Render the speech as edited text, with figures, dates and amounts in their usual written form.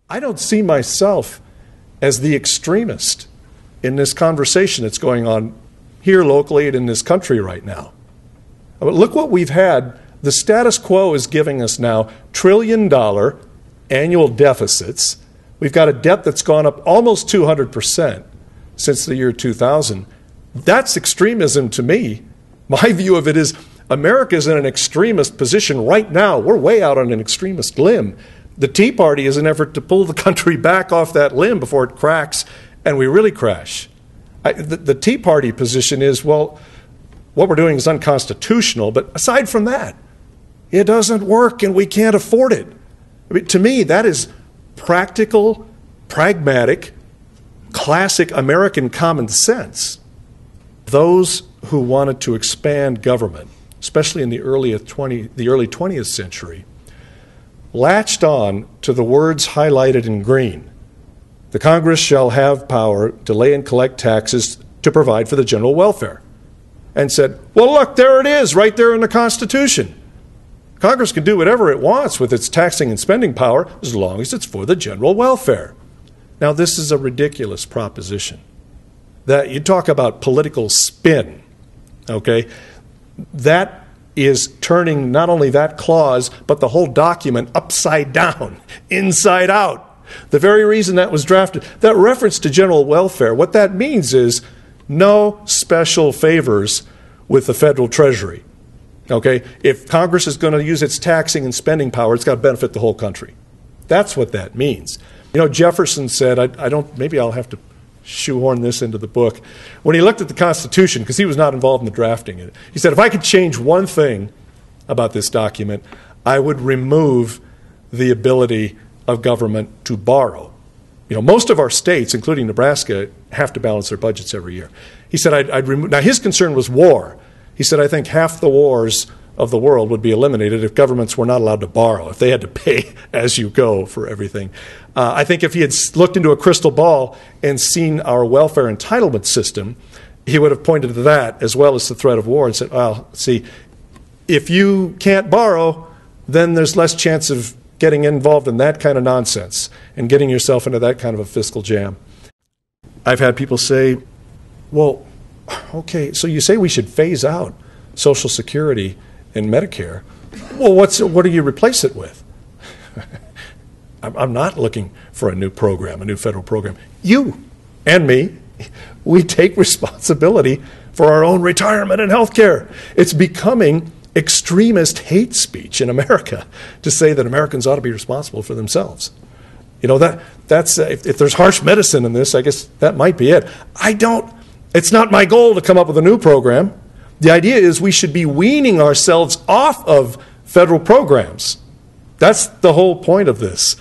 I don't see myself as the extremist in this conversation that's going on here locally and in this country right now. But look what we've had. The status quo is giving us now $1 trillion annual deficits. We've got a debt that's gone up almost 200% since the year 2000. That's extremism to me. My view of it is America's in an extremist position right now. We're way out on an extremist limb. The Tea Party is an effort to pull the country back off that limb before it cracks and we really crash. The Tea Party position is, well, what we're doing is unconstitutional, but aside from that, it doesn't work and we can't afford it. I mean, to me, that is practical, pragmatic, classic American common sense. Those who wanted to expand government, especially in the early 20th century, latched on to the words highlighted in green. The Congress shall have power to lay and collect taxes to provide for the general welfare. And said, well, look, there it is, right there in the Constitution. Congress can do whatever it wants with its taxing and spending power as long as it's for the general welfare. Now, this is a ridiculous proposition. That you talk about political spin, okay? That is turning not only that clause, but the whole document upside down, inside out. The very reason that was drafted, that reference to general welfare, what that means is no special favors with the federal treasury. Okay? If Congress is going to use its taxing and spending power, it's got to benefit the whole country. That's what that means. You know, Jefferson said, maybe I'll have to shoehorn this into the book. When he looked at the Constitution, because he was not involved in the drafting it, he said, if I could change one thing about this document, I would remove the ability of government to borrow. You know, most of our states, including Nebraska, have to balance their budgets every year. He said, I'd remove. Now, his concern was war. He said, I think half the wars of the world would be eliminated if governments were not allowed to borrow, if they had to pay as you go for everything. I think if he had looked into a crystal ball and seen our welfare entitlement system, he would have pointed to that as well as the threat of war and said, well, see, if you can't borrow, then there's less chance of getting involved in that kind of nonsense and getting yourself into that kind of a fiscal jam. I've had people say, well, okay, so you say we should phase out Social Security and Medicare. Well, what do you replace it with? I'm not looking for a new program, a new federal program. You and me, we take responsibility for our own retirement and health care. It's becoming extremist hate speech in America to say that Americans ought to be responsible for themselves. You know, that's if there's harsh medicine in this, I guess that might be it. It's not my goal to come up with a new program. The idea is we should be weaning ourselves off of federal programs. That's the whole point of this.